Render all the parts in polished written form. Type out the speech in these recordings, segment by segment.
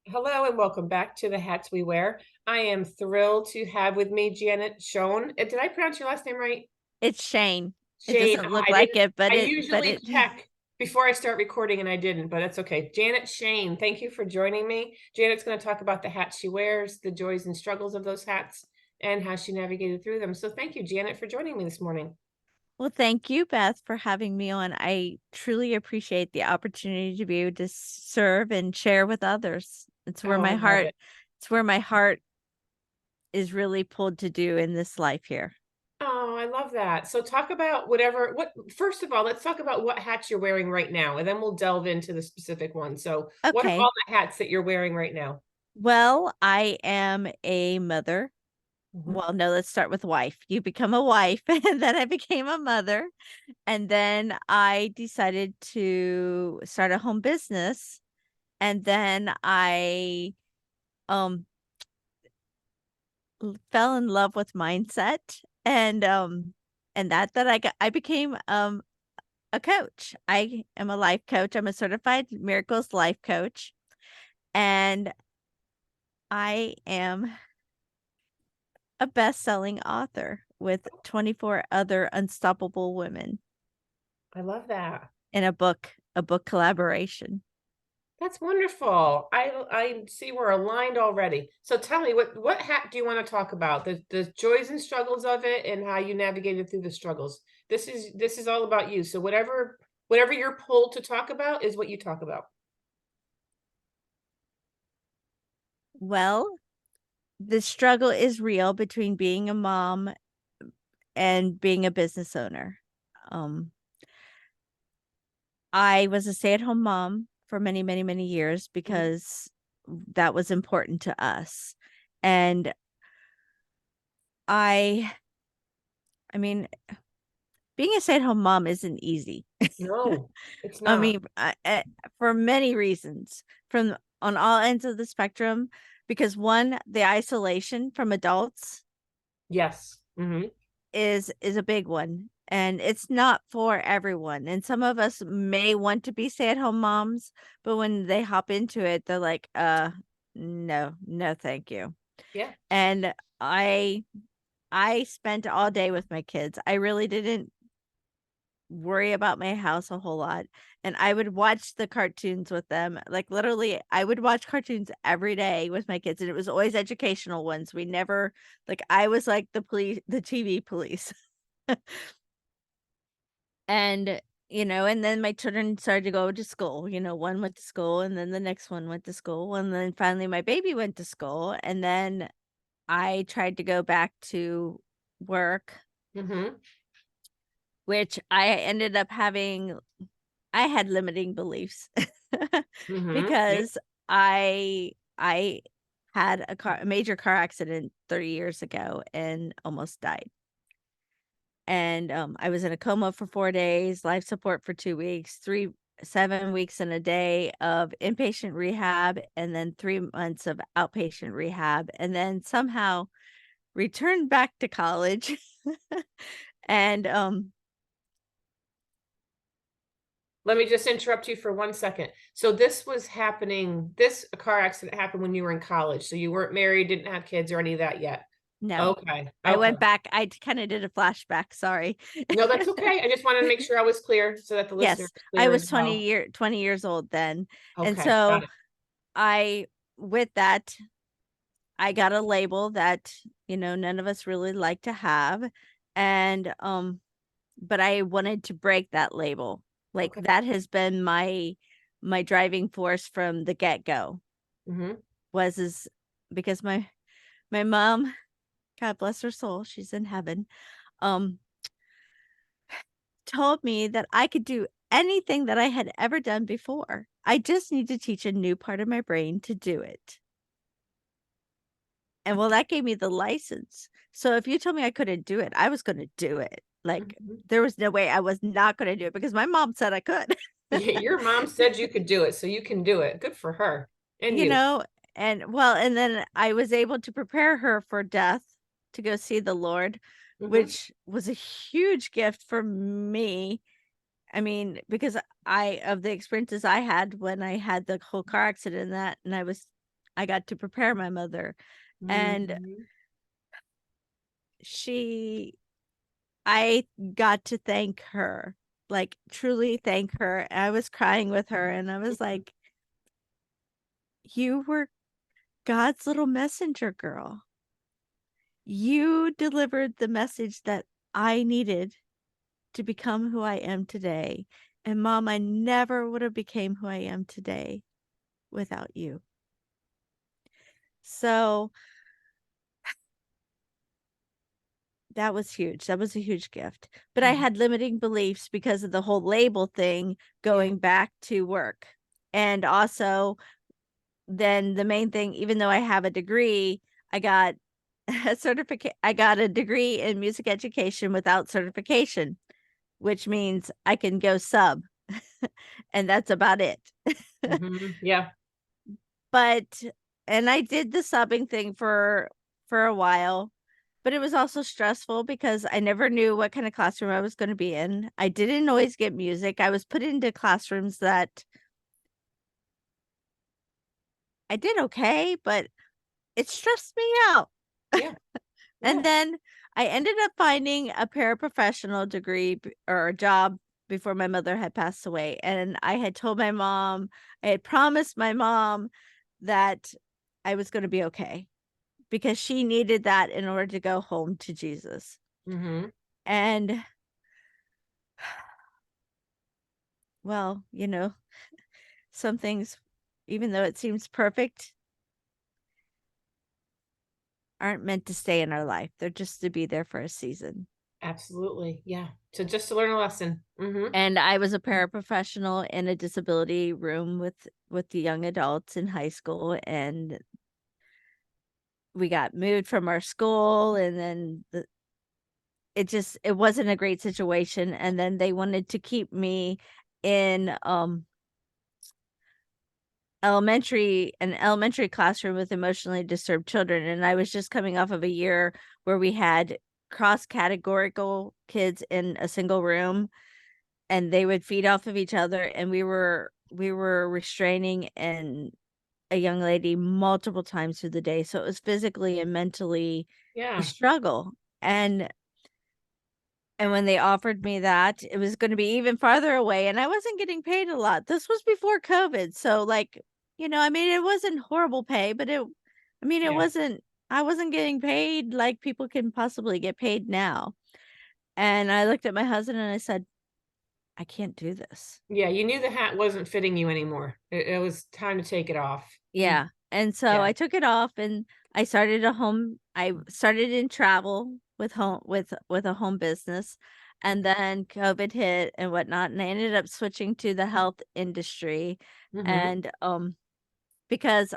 Hello and welcome back to the Hats We Wear. I am thrilled to have with me Janet Schoen. Did I pronounce your last name right? It's Shane. It Shane. doesn't Oh, look I like didn't. it, but I but usually it check before I start recording, and I didn't, but it's okay. Janet Shane, thank you for joining me. Janet's going to talk about the hats she wears, the joys and struggles of those hats, and how she navigated through them. So thank you, Janet, for joining me this morning. Well, thank you, Beth, for having me on. I truly appreciate the opportunity to be able to serve and share with others. Oh, I love it. It's where my heart is really pulled to do in this life here. Oh, I love that. So talk about first of all, let's talk about what hats you're wearing right now, and then we'll delve into the specific ones. So what are Okay. all the hats that you're wearing right now? Well, I am a mother. Mhm. Well, no, let's start with wife. You become a wife, and then I became a mother. And then I decided to start a home business. And then I um fell in love with mindset and that I became a coach. I am a life coach. I'm a certified miracles life coach, and I am a best-selling author with 24 other unstoppable women I love that. in a book collaboration. That's wonderful. I see we're aligned already. So tell me, what hat do you want to talk about? The joys and struggles of it and how you navigated through the struggles. This is all about you. So whatever you're pulled to talk about is what you talk about. Well, the struggle is real between being a mom and being a business owner. Um, I was a stay-at-home mom for many, many, many years Mhm. because that was important to us. And I I mean, being a stay-at-home mom isn't easy. No, it's I not. mean, for many reasons, from on all ends of the spectrum, because one, the isolation from adults Yes. Hmm. is a big one, and it's not for everyone. And some of us may want to be stay-at-home moms, but when they hop into it, they're like, no, no, thank you." Yeah. And I I spent all day with my kids. I really didn't worry about my house a whole lot, and I would watch the cartoons with them. Like, literally, I would watch cartoons every day with my kids, and it was always educational ones. We never like, I was like the TV police. And, and then my children started to go to school. One went to school, and then the next one went to school, and then finally my baby went to school, and then I tried to go back to work, Hmm. which I had limiting beliefs Hmm. Yeah. because I had a major car accident 30 years ago and almost died. And I was in a coma for 4 days, life support for 2 weeks, 7 weeks and a day of inpatient rehab, and then 3 months of outpatient rehab, and then somehow returned back to college. And Let me just interrupt you for 1 second. So this car accident happened when you were in college. So you weren't married, didn't have kids or any of that yet. no, Okay. I Okay. went back. I kind of did a flashback. Sorry. No, that's okay. I just wanted to make sure I was clear so that the listener Yes, is I clear as was well. 20 years old then. And Okay. Got so it. I with that, I got a label that, none of us really like to have. And but I wanted to break that label. Like, Okay. that has been my driving force from the get-go, Hmm. was is because my mom, God bless her soul, she's in heaven, um told me that I could do anything that I had ever done before. I just need to teach a new part of my brain to do it. And well, that gave me the license. So if you told me I couldn't do it, I was going to do it. Like, Hmm. there was no way I was not going to do it because my mom said I could. Your mom said you could do it, so you can do it. Good for her and you you. know, and then I was able to prepare her for death to go see the Lord, Hmm. which was a huge gift for me. I mean, because I of the experiences I had when I had the whole car accident and that, and I was I got to prepare my mother. And Mhm. I got to thank her, like truly thank her. I was crying with her and I was Mhm. like, you were God's little messenger girl. You delivered the message that I needed to become who I am today. And mom, I never would have became who I am today without you. So that was huge. That was a huge gift. But I Mhm. had limiting beliefs because of the whole label thing Yeah. going back to work. And also, then the main thing, even though I have a degree, I got I got a degree in music education without certification, which means I can go sub. And that's about it. Mhm. Yeah. But and I did the subbing thing for a while, but it was also stressful because I never knew what kind of classroom I was going to be in. I didn't always get music. I was put into classrooms that I did okay, but it stressed me out. Yeah. And Yeah. then I ended up finding a paraprofessional degree or a job before my mother had passed away. And I had told my mom, I had promised my mom that I was going to be okay because she needed that in order to go home to Jesus. Mhm. And well, some things, even though it seems perfect, aren't meant to stay in our life. They're just to be there for a season. Absolutely. Yeah. So just to learn a lesson. Mhm. And I was a paraprofessional in a disability room with the young adults in high school, and we got moved from our school, and then it wasn't a great situation, and then they wanted to keep me in an elementary classroom with emotionally disturbed children, and I was just coming off of a year where we had cross categorical kids in a single room, and they would feed off of each other, and we were restraining and a young lady multiple times through the day, so it was physically and mentally a Yeah. struggle. And when they offered me that, it was going to be even farther away, and I wasn't getting paid a lot. This was before COVID, so like, I mean, it wasn't horrible pay, but it Yeah. wasn't. I wasn't getting paid like people can possibly get paid now. And I looked at my husband and I said, I can't do this. Yeah. You knew the hat wasn't fitting you anymore. It was time to take it off. Mm. Yeah, and so Yeah. I took it off and I started in travel with a home business, and then COVID hit and whatnot, and I ended up switching to the health industry. Mhm. And because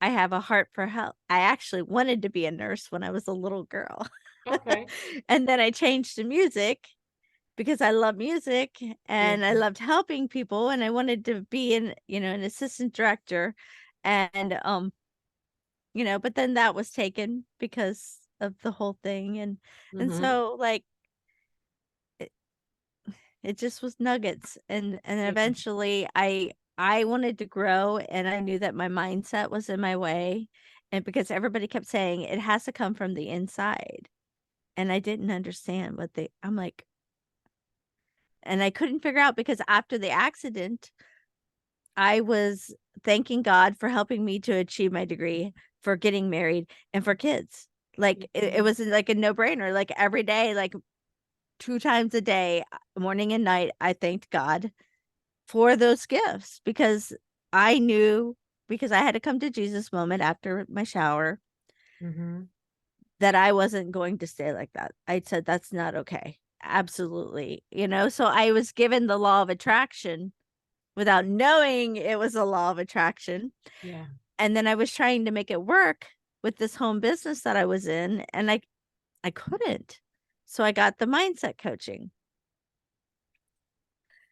I have a heart for health, I actually wanted to be a nurse when I was a little girl. Okay. And then I changed to music because I love music Yeah. and I loved helping people, and I wanted to be an assistant director. And but then that was taken because of the whole thing. And Mhm. so like it, it just was nuggets. And Yeah. eventually I wanted to grow, and I knew that my mindset was in my way, and because everybody kept saying it has to come from the inside, and I didn't understand what they I'm like, and I couldn't figure out because after the accident I was thanking God for helping me to achieve my degree, for getting married, and for kids. Like, it Mhm. was like a no-brainer, like, every day, like, 2 times a day, morning and night, I thanked God for those gifts because I knew, because I had to come to Jesus moment after my shower, Mhm. that I wasn't going to stay like that. I said, "That's not okay." Absolutely, so I was given the law of attraction without knowing it was a law of attraction. Yeah. And then I was trying to make it work with this home business that I was in, and I couldn't. So I got the mindset coaching.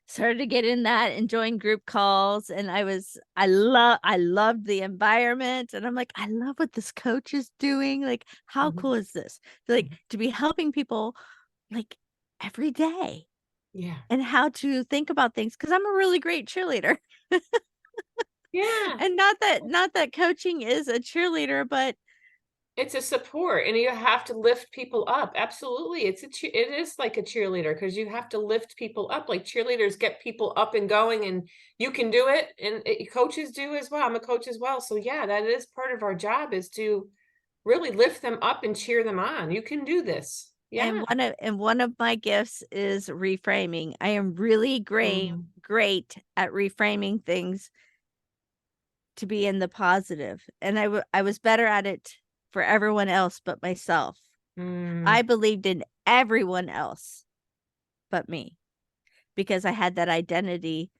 Started to get in that and join group calls, and I loved the environment, and I'm like, "I love what this coach is doing, like, how Mhm. cool is this?" Like, Mhm. to be helping people, like, every day, Yeah. and how to think about things because 'cause I'm a really great cheerleader. Yeah. And not that coaching is a cheerleader, but It's a support, and you have to lift people up. Absolutely. It is like a cheerleader because you have to lift people up. Like cheerleaders get people up and going, and you can do it, and coaches do as well. I'm a coach as well. So yeah, that is part of our job is to really lift them up and cheer them on. You can do this. Yeah. and one of my gifts is reframing. I am really Mm, great at reframing things to be in the positive, and I was better at it for everyone else but myself. I mm. believed in everyone else but me because I had that identity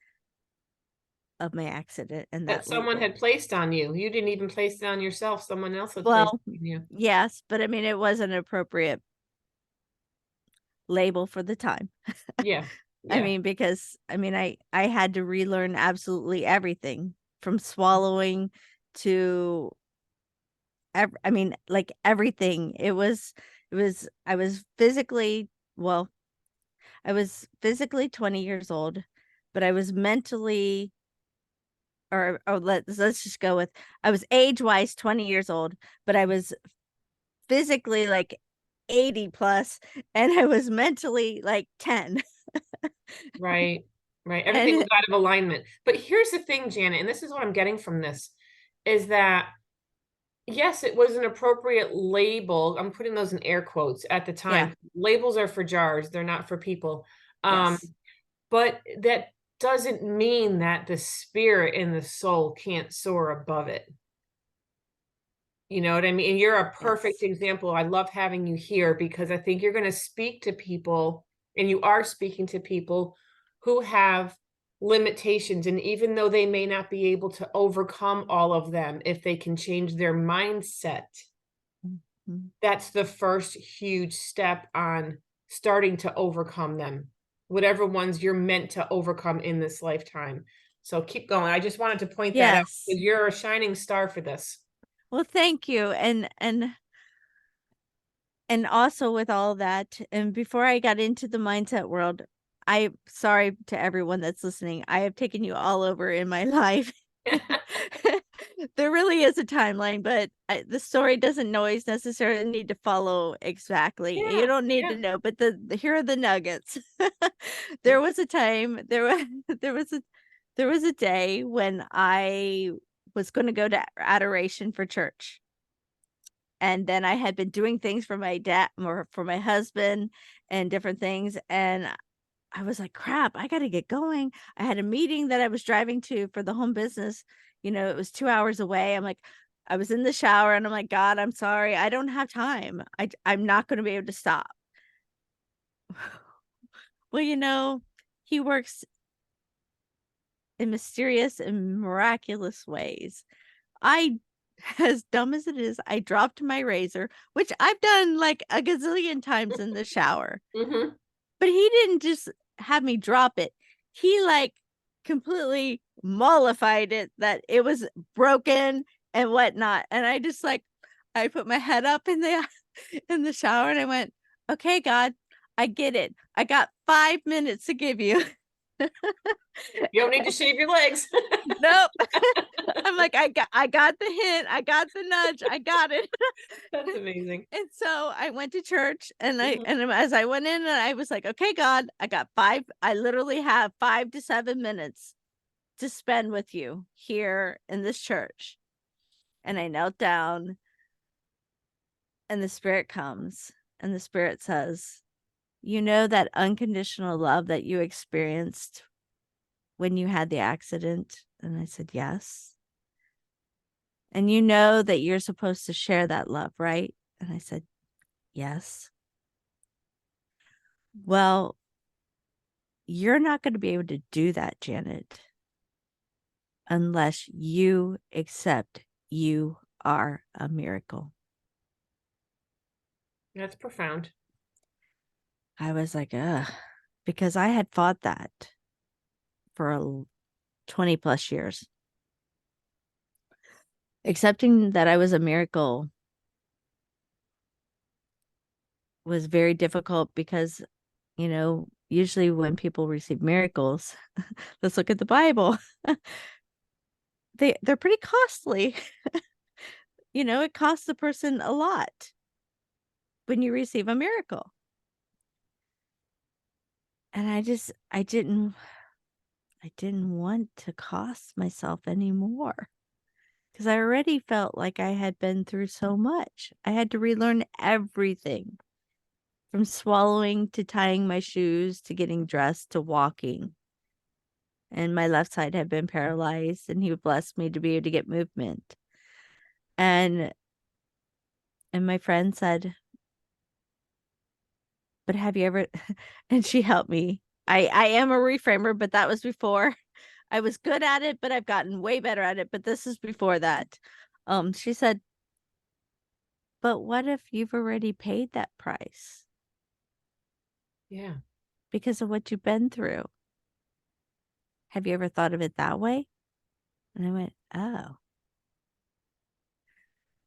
of my accident and That that someone label. had placed on you. You didn't even place it on yourself. Someone else had placed Well, it on you. yes, but I mean, it was an appropriate label for the time. Yeah. I Yeah. mean, because I mean, I had to relearn absolutely everything from swallowing to I mean, like everything. I was physically, well, I was physically 20 years old, but I was mentally, or let's just go with, I was age-wise 20 years old, but I was physically like 80 plus, and I was mentally like 10. Right, right. Everything was And out of alignment. But here's the thing, Janet, and this is what I'm getting from this, is that yes, it was an appropriate label. I'm putting those in air quotes at the yeah, time. Labels are for jars, they're not for people. Um, yes, but that doesn't mean that the spirit and the soul can't soar above it. You know what I mean? And you're a perfect yes. example. I love having you here because I think you're going to speak to people, and you are speaking to people who have limitations. And even though they may not be able to overcome all of them, if they can change their mindset, Mhm. that's the first huge step on starting to overcome them, whatever ones you're meant to overcome in this lifetime. So keep going. I just wanted to point that out Yes. because you're a shining star for this. Well, thank you. And also with all that, and before I got into the mindset world, I sorry to everyone that's listening. I have taken you all over in my life. There really is a timeline, but the story doesn't always necessarily need to follow exactly. You Yeah, don't need to yeah. know, but here are the nuggets. There was a time, there was a there was a day when I was going to go to adoration for church. And then I had been doing things for my dad or for my husband and different things, and I was like, "Crap, I gotta get going." I had a meeting that I was driving to for the home business, it was 2 hours away. I was in the shower and I'm like, "God, I'm sorry, I don't have time. I'm not gonna be able to stop." Well, he works in mysterious and miraculous ways. I as dumb as it is, I dropped my razor, which I've done like a gazillion times in the shower. Mhm. But he didn't just have me drop it. He like completely mollified it that it was broken and whatnot. And I just like I put my head up in the in the shower and I went, "Okay, God, I get it. I got 5 minutes to give you." You don't need to shave your legs. Nope. I'm like, I got the hint. I got the nudge. I got it. That's amazing. And so I went to church and Mhm. as I went in and I was like, "Okay, God, I literally have 5 to 7 minutes to spend with you here in this church." And I knelt down and the spirit comes and the spirit says, "You know that unconditional love that you experienced when you had the accident?" And I said, "Yes." "And you know that you're supposed to share that love, right?" And I said, "Yes." "Well, you're not going to be able to do that, Janet, unless you accept you are a miracle." That's profound. I was like, ugh, because I had fought that for 20 plus years. Accepting that I was a miracle was very difficult because, usually when people receive miracles, let's look at the Bible. they're pretty costly. It costs the person a lot when you receive a miracle. And I didn't want to cost myself anymore because I already felt like I had been through so much. I had to relearn everything from swallowing to tying my shoes to getting dressed to walking. And my left side had been paralyzed, and he blessed me to be able to get movement. And my friend said, "But have you ever?" And she helped me. I am a reframer, but that was before. I was good at it, but I've gotten way better at it. But this is before that. She said, "But what if you've already paid that price Yeah. because of what you've been through? Have you ever thought of it that way?" And I went, "Oh,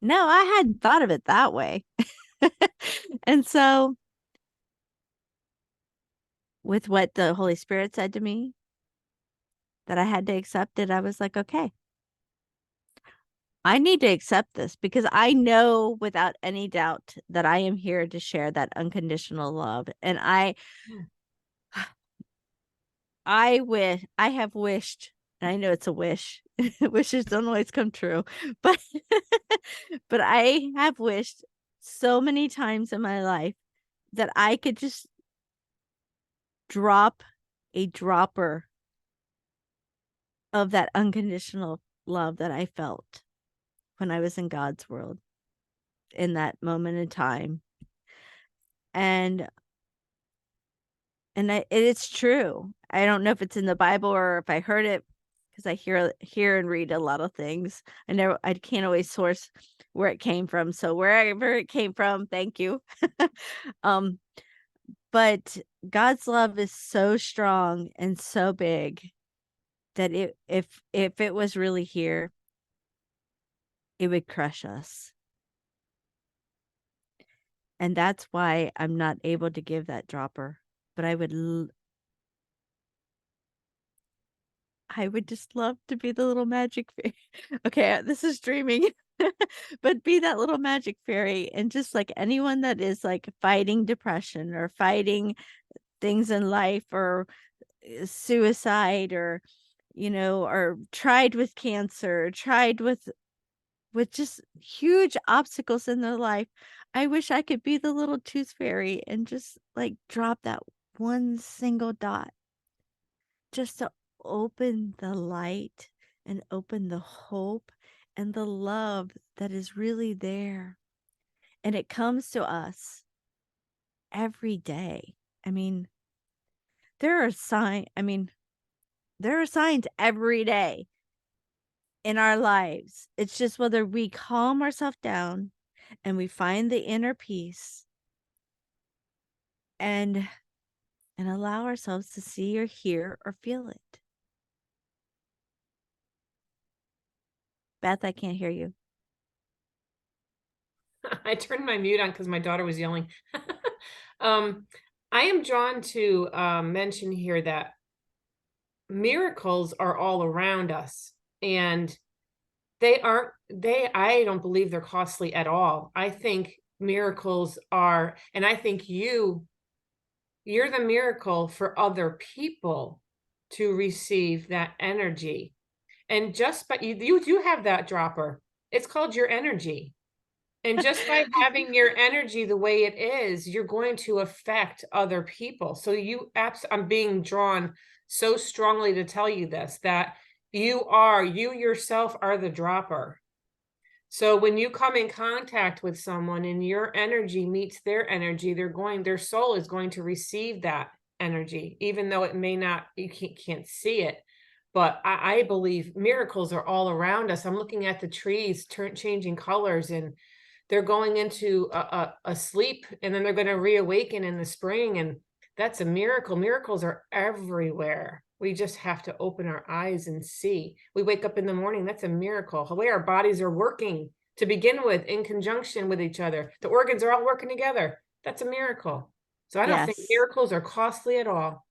no, I hadn't thought of it that way." And so, with what the Holy Spirit said to me, that I had to accept it, I was like, "Okay, I need to accept this because I know without any doubt that I am here to share that unconditional love." And Yeah. I have wished, and I know it's a wish. Wishes don't always come true, but but I have wished so many times in my life that I could just drop a dropper of that unconditional love that I felt when I was in God's world in that moment in time. And it's true. I don't know if it's in the Bible or if I heard it because I hear and read a lot of things. I can't always source where it came from. So wherever it came from, thank you. um, but God's love is so strong and so big that if it was really here, it would crush us. And that's why I'm not able to give that dropper. But I would just love to be the little magic fairy. Okay, this is dreaming. But be that little magic fairy, and just like anyone that is like fighting depression or fighting things in life or suicide or or tried with cancer, tried with just huge obstacles in their life. I wish I could be the little tooth fairy and just like drop that one single dot just to open the light and open the hope and the love that is really there. And it comes to us every day. I mean, there are signs every day in our lives. It's just whether we calm ourselves down and we find the inner peace and allow ourselves to see or hear or feel it. Beth, I can't hear you. I turned my mute on because my daughter was yelling. Um, I am drawn to mention here that miracles are all around us, and I don't believe they're costly at all. I think miracles are, and I think you're the miracle for other people to receive that energy. And just by you do have that dropper. It's called your energy. And just by having your energy the way it is, you're going to affect other people. So I'm being drawn so strongly to tell you this, that you yourself are the dropper. So when you come in contact with someone and your energy meets their energy, their soul is going to receive that energy, even though it may not, you can't see it. But I believe miracles are all around us. I'm looking at the trees changing colors, and they're going into a sleep, and then they're going to reawaken in the spring. And that's a miracle. Miracles are everywhere. We just have to open our eyes and see. We wake up in the morning, that's a miracle. The way our bodies are working to begin with, in conjunction with each other. The organs are all working together. That's a miracle. So I don't think Yes. miracles are costly at all.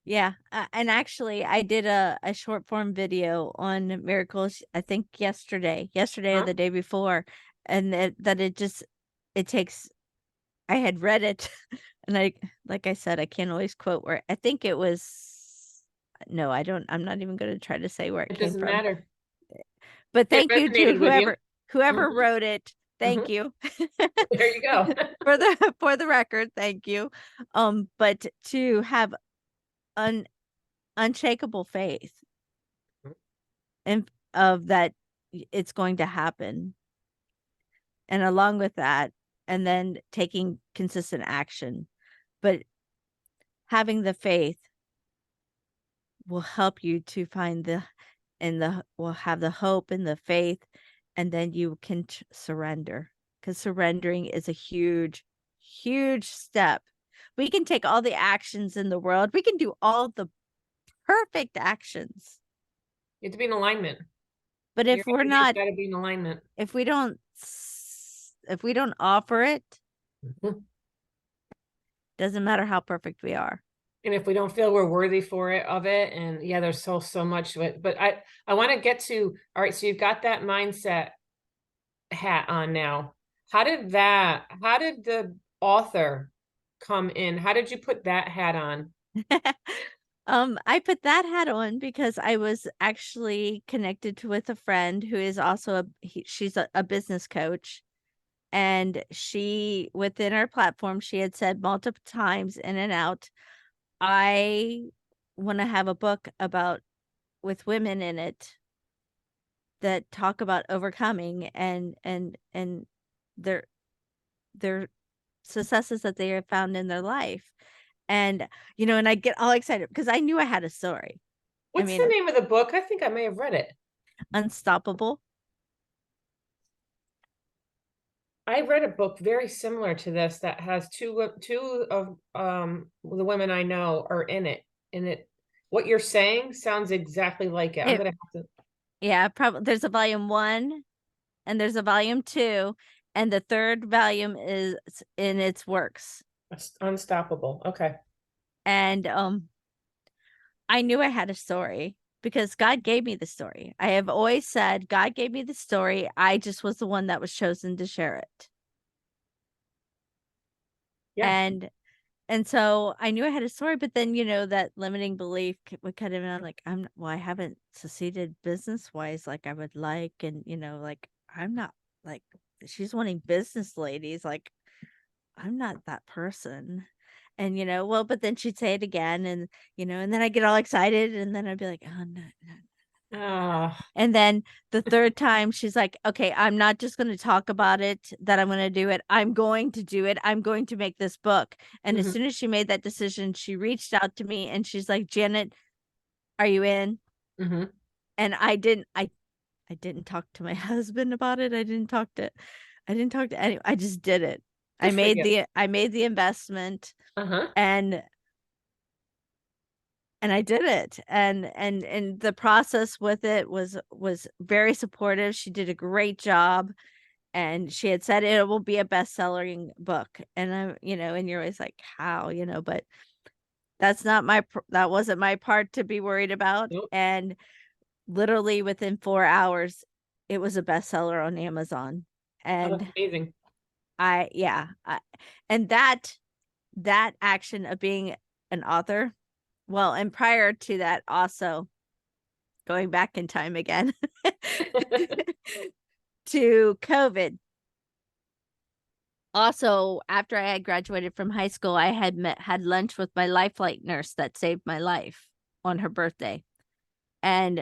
Yeah, and actually, I did a short form video on miracles, I think yesterday or Huh? the day before, and that it just it takes I had read it, and like I said, I can't always quote where I think it was no, I don't I'm not even gonna try to say where it It came doesn't from. matter. But It thank you to resonated with you. whoever Mhm, wrote it, thank mhm. you. There you go. For the record, thank you. But to have un unshakable faith and of that it's going to happen, and along with that, and then taking consistent action, but having the faith will help you to find the and the will have the hope and the faith, and then you can surrender, because surrendering is a huge, huge step. We can take all the actions in the world, we can do all the perfect actions, You have to be in alignment. but Your if we're everything's not gotta be in alignment. if we don't offer it, Mhm. doesn't matter how perfect we are. And if we don't feel we're worthy for it of it, and yeah, there's so much to it. But I want to get to, all right, so you've got that mindset hat on now. How did the author come in? How did you put that hat on? I put that hat on because I was actually connected with a friend who is also she's a business coach, and she within our platform she had said multiple times in and out, I want to have a book about with women in it that talk about overcoming and their their successes that they have found in their life. And and I get all excited because I knew I had a story. I What's the mean, name of the book? I think I may have read it. unstoppable. I read a book very similar to this that has two of the women I know are in it. And it what you're saying sounds exactly like it. I'm It gonna have to Yeah, probably there's a volume 1 and there's a volume 2, and the 3rd volume is in its works. Unstoppable. Okay. And I knew I had a story because God gave me the story. I have always said God gave me the story. I just was the one that was chosen to share it. Yeah. And so I knew I had a story, but then, that limiting belief would cut in, and I'm like, I haven't succeeded business wise like I would like. And, like, I'm not like, she's wanting business ladies. Like, I'm not that person. And, well, but then she'd say it again, and, and then I get all excited, and then I'd be like, oh, no, no. Ah. And then the 3rd time, she's like, "Okay, I'm not just gonna talk about it, that I'm gonna do it. I'm going to do it. I'm going to make this book." And as Mhm, soon as she made that decision, she reached out to me and she's like, "Janet, are you in?" mhm. And I didn't talk to my husband about it. I didn't talk to any I just did it. Good for you. I made the investment, Uh-huh. and I did it. And the process with it was very supportive. She did a great job. And she had said it will be a best-selling book, and and you're always like, "How?" But that wasn't my part to be worried about, Nope. and literally within 4 hours, it was a bestseller on Amazon, Oh, that's and amazing. I yeah, and that action of being an author, well, and prior to that also, going back in time again, to COVID. Also, after I had graduated from high school, I had lunch with my life flight nurse that saved my life on her birthday. And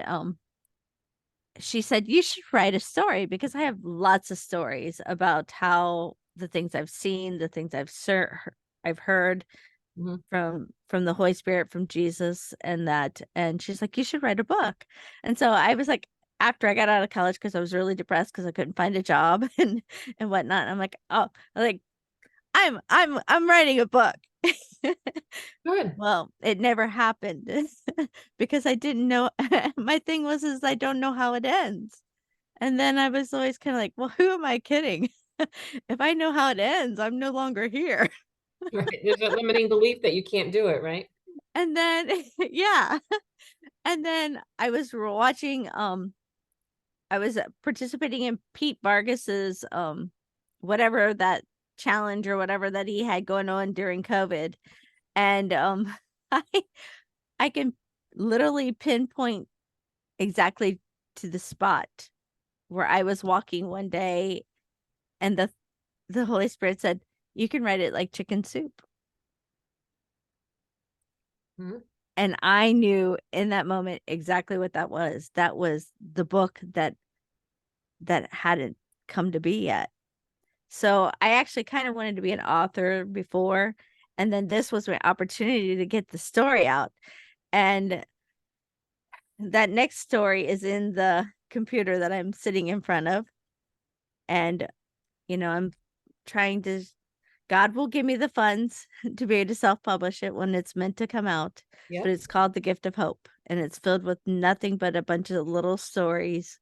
she said, "You should write a story," because I have lots of stories about how the things I've seen, the things I've heard Mhm. from the Holy Spirit, from Jesus, and that. And she's like, "You should write a book." And so I was like, after I got out of college, because I was really depressed because I couldn't find a job and whatnot. I'm like, oh, like I'm writing a book. Good. Well, it never happened because I didn't know my thing was is I don't know how it ends. And then I was always kind of like, well, who am I kidding? If I know how it ends, I'm no longer here. Right. There's a limiting belief that you can't do it, right? And then yeah. And then I was watching, I was participating in Pete Vargas's, whatever that challenge or whatever that he had going on during COVID. And, I I can literally pinpoint exactly to the spot where I was walking one day, and the Holy Spirit said, "You can write it like chicken soup." Mhm. And I knew in that moment exactly what that was. That was the book that hadn't come to be yet. So I actually kind of wanted to be an author before, and then this was my opportunity to get the story out. And that next story is in the computer that I'm sitting in front of. And, I'm trying to, God will give me the funds to be able to self publish it when it's meant to come out. But Yep. it's called The Gift of Hope, and it's filled with nothing but a bunch of little stories.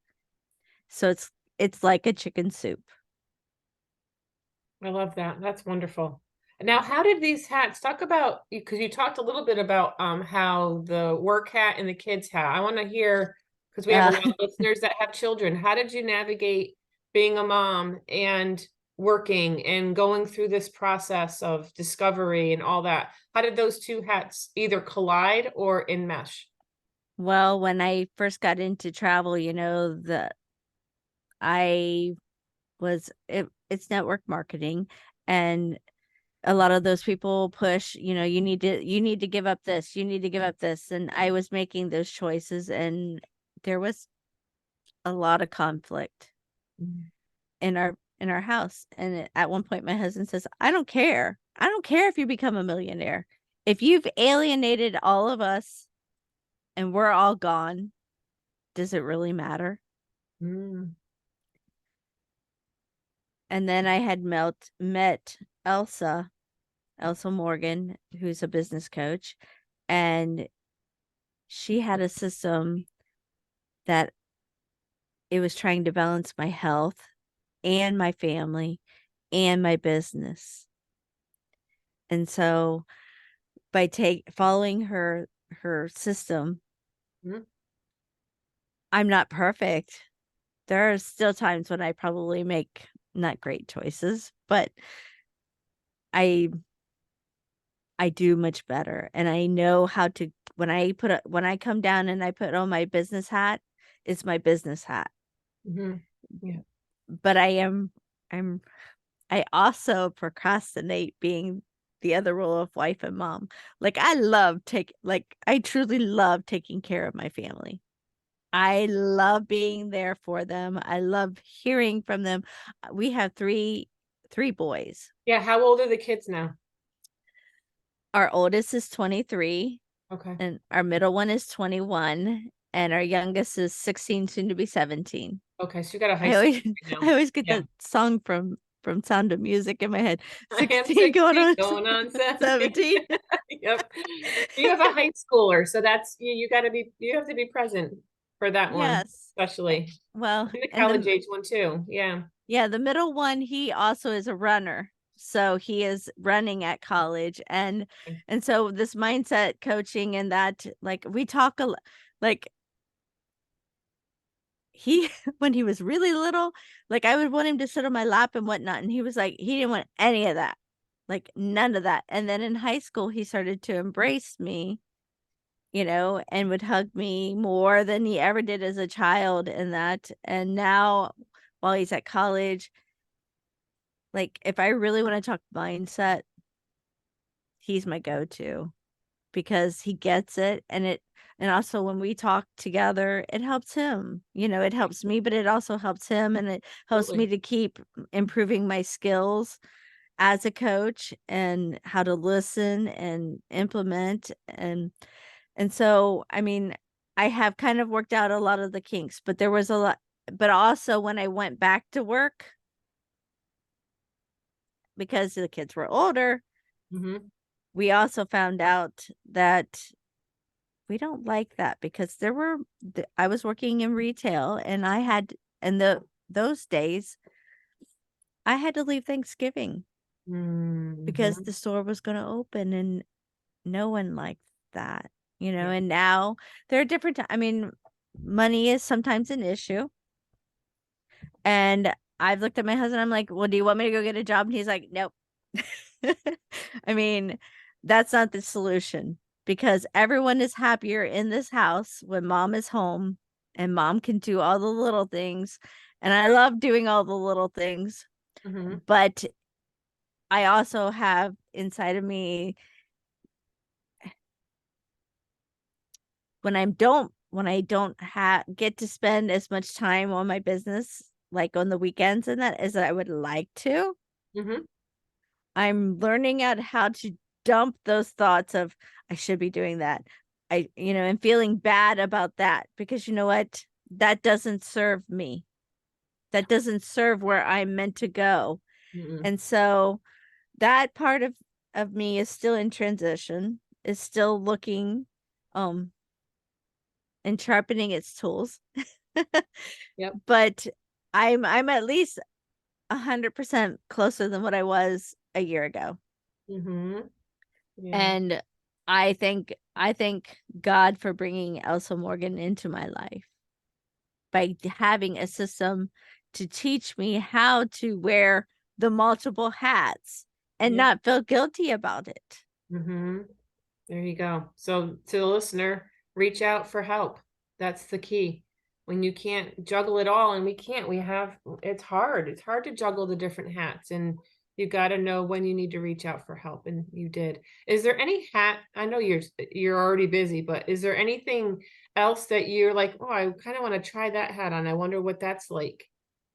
So it's like a chicken soup. I love that. That's wonderful. Now, how did these hats talk about, because you talked a little bit about how the work hat and the kids hat. I want to hear, because we have a Uh, lot of listeners that have children. How did you navigate being a mom and working and going through this process of discovery and all that? How did those two hats either collide or enmesh? well, when I first got into travel, I it's network marketing, and a lot of those people push, you need to give up this, you need to give up this, and I was making those choices, and there was a lot of conflict Mhm. in our house. And at one point my husband says, "I don't care. I don't care if you become a millionaire. If you've alienated all of us and we're all gone, does it really matter?" Mm. And then I had met Elsa Morgan, who's a business coach, and she had a system that it was trying to balance my health and my family and my business. And so by take following her system, Mhm. I'm not perfect. There are still times when I probably make not great choices, but I I do much better, and I know how to when I come down and I put on my business hat, it's my business hat. Mhm. Yeah. But I'm I also procrastinate being the other role of wife and mom. I truly love taking care of my family. I love being there for them. I love hearing from them. We have three boys. Yeah. How old are the kids now? Our oldest is 23, Okay. and our middle one is 21, and our youngest is 16, soon to be 17. Okay. So you got a high I school always right I now. always get Yeah. that song from Sound of Music in my head. I am 16 going 16, on going on 17. 17. Yep. You have a high schooler, so that's you have to be present for that one, Yes. especially. Well, And the and college age one too. Yeah. the middle one, he also is a runner. So he is running at college, and so this mindset coaching and that, like, we talk like he when he was really little, like, I would want him to sit on my lap and whatnot, and he was like, he didn't want any of that, like, none of that. And then in high school, he started to embrace me, and would hug me more than he ever did as a child, and that. And now, while he's at college, like, if I really wanna talk mindset, he's my go-to because he gets it, and also when we talk together, it helps him. It helps me, but it also helps him, and it helps me Absolutely. to keep improving my skills as a coach and how to listen and implement. And so, I mean, I have kind of worked out a lot of the kinks, but there was a lot. But also when I went back to work, because the kids were older, Hmm. we also found out that we don't like that, because I was working in retail, and I had in those days I had to leave Thanksgiving because Hmm. the store was going to open, and no one liked that, you know, Yeah. and now there are different I mean, money is sometimes an issue. And I've looked at my husband, I'm like, "Well, do you want me to go get a job?" And he's like, "Nope." I mean, that's not the solution because everyone is happier in this house when mom is home and mom can do all the little things. And I love doing all the little things, Hmm. but I also have inside of me when I don't have get to spend as much time on my business like on the weekends and that as I would like to. Hmm. I'm learning out how to dump those thoughts of I should be doing that. And feeling bad about that because you know what? That doesn't serve me. That doesn't serve where I'm meant to go. Hmm. And so that part of me is still in transition, is still looking um and sharpening its tools. Yep. But I'm at least 100% closer than what I was a year ago. Hmm. Yeah. And I thank God for bringing Elsa Morgan into my life by having a system to teach me how to wear the multiple hats and Yeah. not feel guilty about it. Hmm. There you go. So to the listener, reach out for help. That's the key. When you can't juggle it all, and we can't, it's hard. It's hard to juggle the different hats, and you got to know when you need to reach out for help, and you did. Is there any hat? I know you're already busy, but is there anything else that you're like, oh, I kind of want to try that hat on. I wonder what that's like.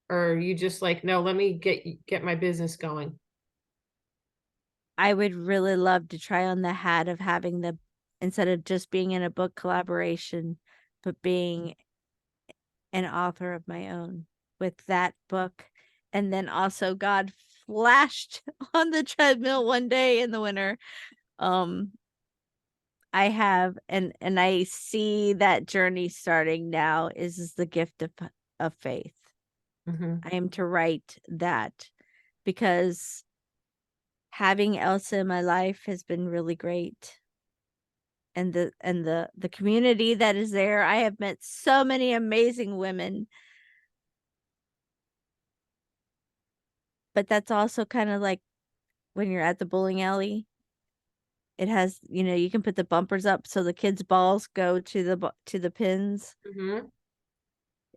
Or you just like, no, let me get my business going. I would really love to try on the hat of having the instead of just being in a book collaboration, but being an author of my own with that book. And then also God flashed on the treadmill one day in the winter. Um I have and I see that journey starting now is the gift of faith. Hmm. I am to write that because having Elsa in my life has been really great. And the community that is there, I have met so many amazing women. But that's also kind of like when you're at the bowling alley, it has, you can put the bumpers up so the kids' balls go to the pins. Hmm.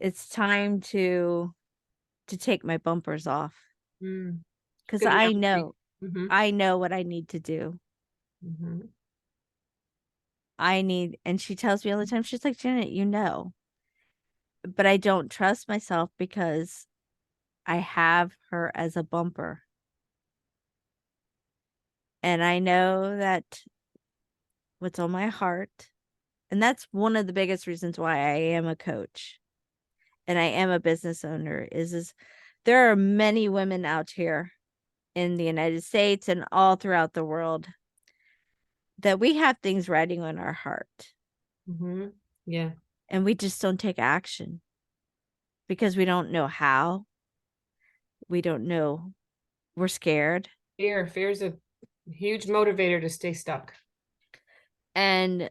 It's time to take my bumpers off Mm. because Good I analogy. know Hmm. I know what I need to do. Hmm. And she tells me all the time, she's like, Janet, but I don't trust myself because I have her as a bumper. And I know that what's on my heart, and that's one of the biggest reasons why I am a coach and I am a business owner is there are many women out here in the United States and all throughout the world that we have things writing on our heart Hmm. Yeah. and we just don't take action because we don't know how. We don't know. We're scared. Fear is a huge motivator to stay stuck. And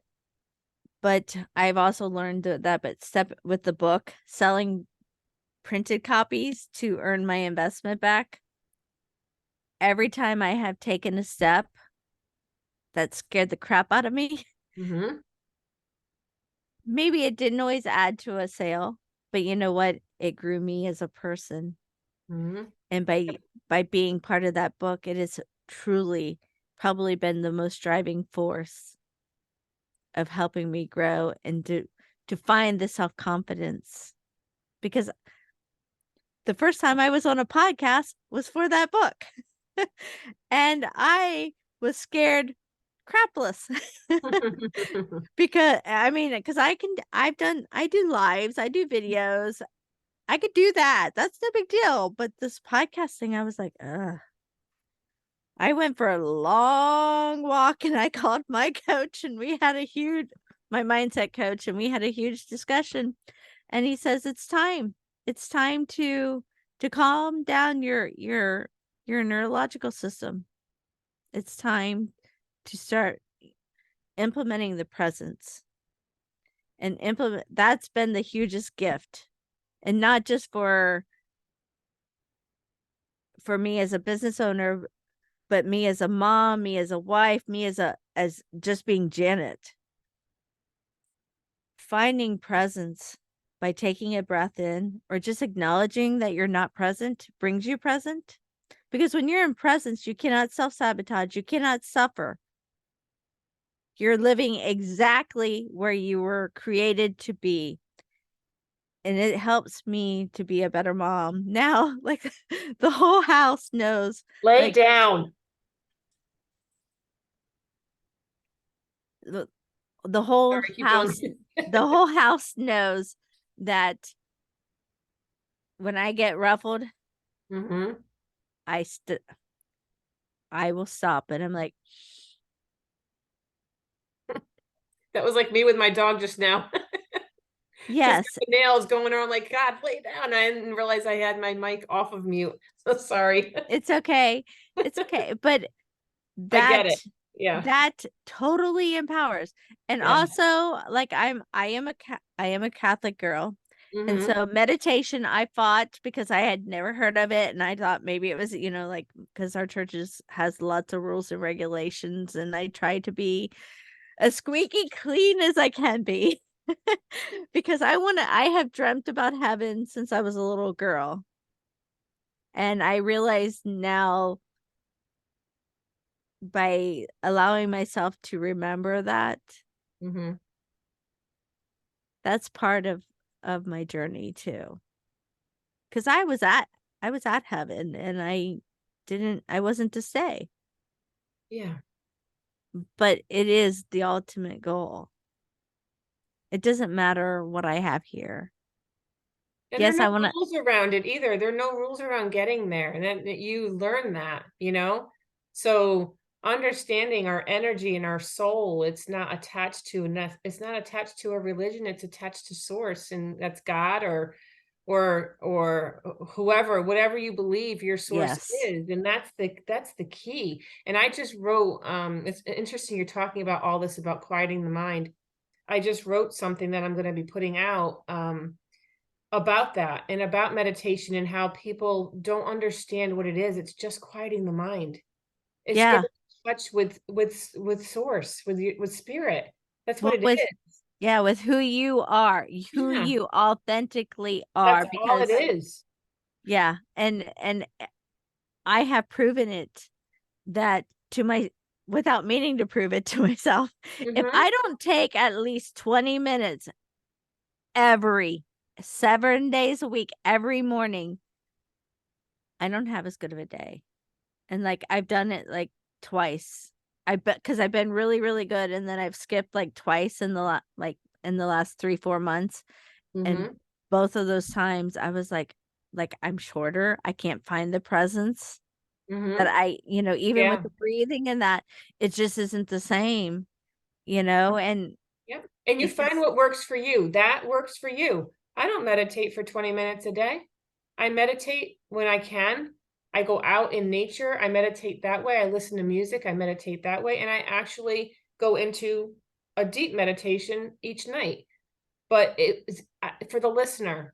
but I've also learned but step with the book, selling printed copies to earn my investment back. Every time I have taken a step that scared the crap out of me, Hmm. maybe it didn't always add to a sale, but you know what? It grew me as a person. Hmm. And by being part of that book, it has truly probably been the most driving force of helping me grow and to find the self-confidence. Because the first time I was on a podcast was for that book. And I was scared crapless. Because I do lives, I do videos. I could do that. That's no big deal. But this podcast thing, I was like, ugh. I went for a long walk and I called my coach and we had my mindset coach, and we had a huge discussion. And he says, it's time. It's time to calm down your neurological system. It's time to start implementing the presence and implement that's been the hugest gift. And not just for me as a business owner, but me as a mom, me as a wife, me as just being Janet. Finding presence by taking a breath in or just acknowledging that you're not present brings you present. Because when you're in presence, you cannot self-sabotage, you cannot suffer. You're living exactly where you were created to be. And it helps me to be a better mom. Now, like the whole house knows, Lay like down. the, the whole Sorry, keep going. house, the whole house knows that when I get ruffled, Hmm. I I will stop and I'm like, That was like me with my dog just now. Because yes, the nails going around like, God, lay down. I didn't realize I had my mic off of mute. So sorry. it's okay. It's okay. But I that get it. Yeah. that totally empowers. And Yeah. also, like I am a Catholic girl. And Hmm. so meditation I fought because I had never heard of it and I thought maybe it was, like because our churches has lots of rules and regulations and I try to be as squeaky clean as I can be. Because I have dreamt about heaven since I was a little girl. And I realize now by allowing myself to remember that, Hmm. that's part of my journey too. Because I was at heaven and I wasn't to stay. Yeah. But it is the ultimate goal. It doesn't matter what I have here. And there are Yes, no I want to. rules around it either. There are no rules around getting there. And then you learn that, you know? So understanding our energy and our soul, it's not attached to it's not attached to a religion, it's attached to source, and that's God or whoever, whatever you believe your source Yes. is. And that's the key. And I just wrote, it's interesting you're talking about all this about quieting the mind. I just wrote something that I'm going to be putting out. About that and about meditation and how people don't understand what it is. It's just quieting the mind. It's Yeah. getting in touch with source, with spirit. That's what Well, it is. with who you are, who Yeah, you authentically that's are, all it because is. yeah, and I have proven it that to my without meaning to prove it to myself. If Mhm, I don't take at least 20 minutes every 7 days a week, every morning, I don't have as good of a day. And like I've done it like twice. I bet because I've been really, really good, and then I've skipped like twice in the in the last 3-4 months, and mhm, both of those times I was like I'm shorter. I can't find the presence that mhm. even with Yeah, the breathing and that, it just isn't the same. And yeah. And you find because what works for you. That works for you. I don't meditate for 20 minutes a day. I meditate when I can. I go out in nature. I meditate that way. I listen to music. I meditate that way. And I actually go into a deep meditation each night. But it's for the listener,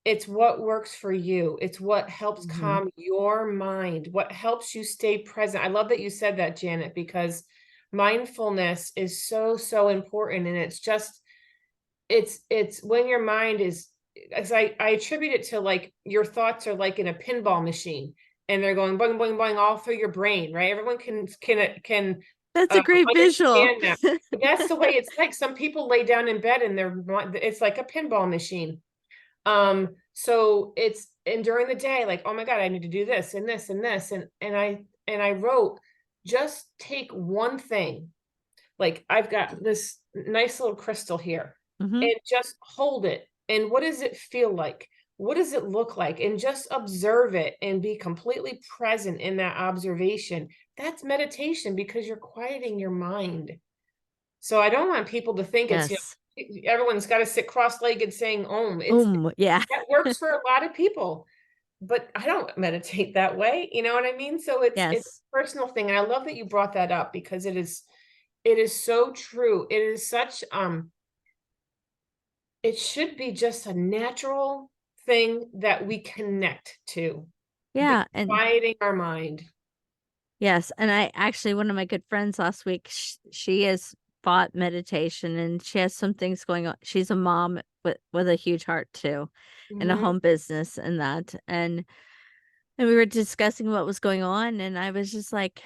it's what works for you. It's what helps Mhm. calm your mind, what helps you stay present. I love that you said that, Janet, because mindfulness is so, so important. And it's just, it's when your mind is, as I attribute it to like your thoughts are like in a pinball machine and they're going boing, boing, boing all through your brain, right? Everyone can That's a great visual. understand that. But that's the way it's like. Some people lay down in bed and it's like a pinball machine. So it's and during the day, like, oh my God, I need to do this and this and this. And I wrote, just take one thing. Like I've got this nice little crystal here Mhm. and just hold it. And what does it feel like? What does it look like? And just observe it and be completely present in that observation. That's meditation because you're quieting your mind. So I don't want people to think it's, Yes. everyone's got to sit cross-legged saying Om. Yeah. That works for a lot of people, but I don't meditate that way. You know what I mean? So it's a Yes. personal thing. And I love that you brought that up because it is, It is so true. It is such, it should be just a natural thing that we connect to, the Yeah, and quieting our mind. yes, and I actually one of my good friends last week, she has bought meditation and she has some things going on. She's a mom with a huge heart too, and a Mhm. home business and that. And we were discussing what was going on and I was just like,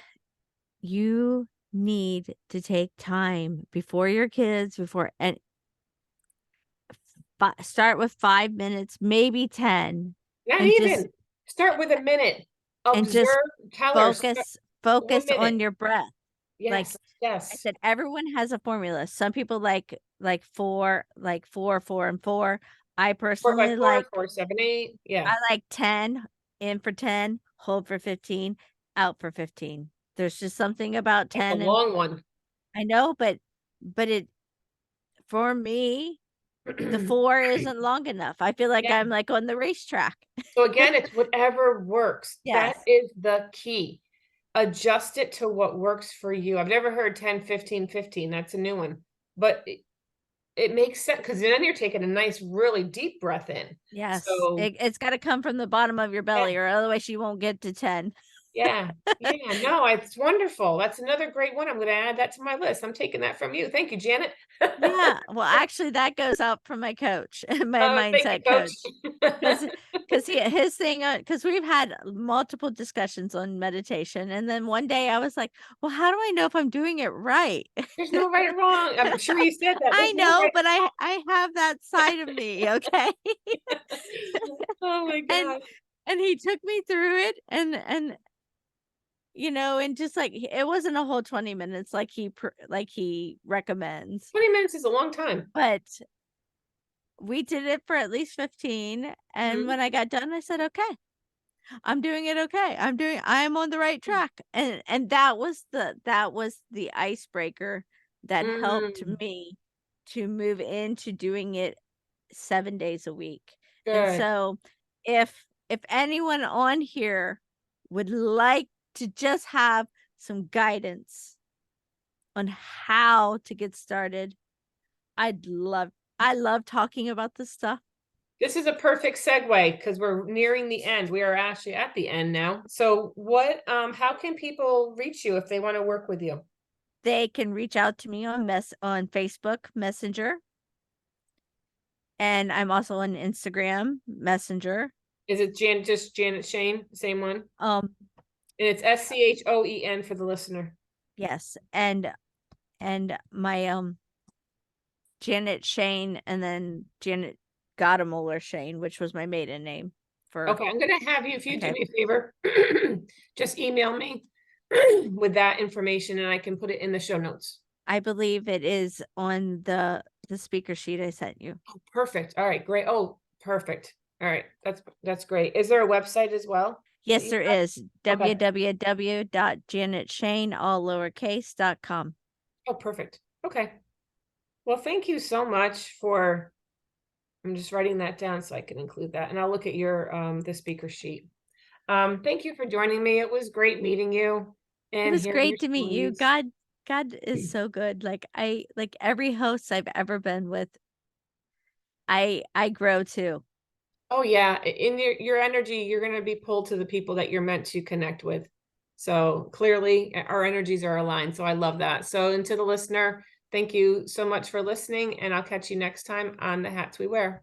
you need to take time before your kids, before and start with 5 minutes, maybe 10, Not and just even. Start with a minute. and just Observe, tell her, "Start focus 1 focus on minute." your breath. Like Yes, I yes. said, everyone has a formula. Some people like 4, 4, and 4. I 4 by personally 4, like 4, 7, 8. Yeah. I like 10, in for 10, hold for 15, out for 15. There's just something about That's a 10 and long one. I know, but it for me, the 4 isn't long enough. I feel like Yeah. I'm, like, on the racetrack. So again, it's whatever works. That Yes. is the key. Adjust it to what works for you. I've never heard 10, 15, 15. That's a new one. But it makes sense because then you're taking a nice, really deep breath in. Yes. So, It's gotta come from the bottom of your yeah, belly or otherwise you won't get to 10. yeah, yeah. No, it's wonderful. That's another great one. I'm gonna add that to my list. I'm taking that from you. Thank you, Janet. Yeah, well, actually, that goes out from my coach, my Thank you, mindset coach. coach, 'cause he his thing, because 'cause we've had multiple discussions on meditation, and then one day I was like, "Well, how do I know if I'm doing it right?" There's no right or wrong. I'm sure you said that. I There's no know, right but or I have that side of me, okay? wrong. Oh my And god. and he took me through it, and, and just, like, it wasn't a whole 20 minutes like he recommends, 20 minutes is a long time. but we did it for at least 15, and Mhm. when I got done, I said, "Okay, I'm doing it okay. I'm on the right track." And that was the icebreaker that helped Mm, me to move into doing it 7 days a week. And good. so if anyone on here would like to just have some guidance on how to get started, I love talking about this stuff. This is a perfect segue because we're nearing the end. We are actually at the end now. So how can people reach you if they want to work with you? They can reach out to me on Facebook Messenger, and I'm also on Instagram Messenger. Is it just Janet Shane, same one? Um, And it's Schoen for the listener. yes, and my Janet Shane, and then Janet Gadamoler Shane, which was my maiden name for Okay, I'm gonna have you, if you do okay. me a favor, just email me with that information and I can put it in the show notes. I believe it is on the speaker sheet I sent you. Oh, perfect. All right, great. Oh, perfect. All right, that's great. Is there a website as well that Yes, you there have? is Okay. www.janetshane all lowercase.com. Oh, perfect. Okay. Well, thank you so much for I'm just writing that down so I can include that, and I'll look at your the speaker sheet. Thank you for joining me. It was great meeting you It and was hearing your great to meet you. stories. God is so good. Like every host I've ever been with, I grow too. Oh yeah, in your energy, you're going to be pulled to the people that you're meant to connect with. So clearly, our energies are aligned. So I love that. So, and to the listener, thank you so much for listening, and I'll catch you next time on The Hats We Wear.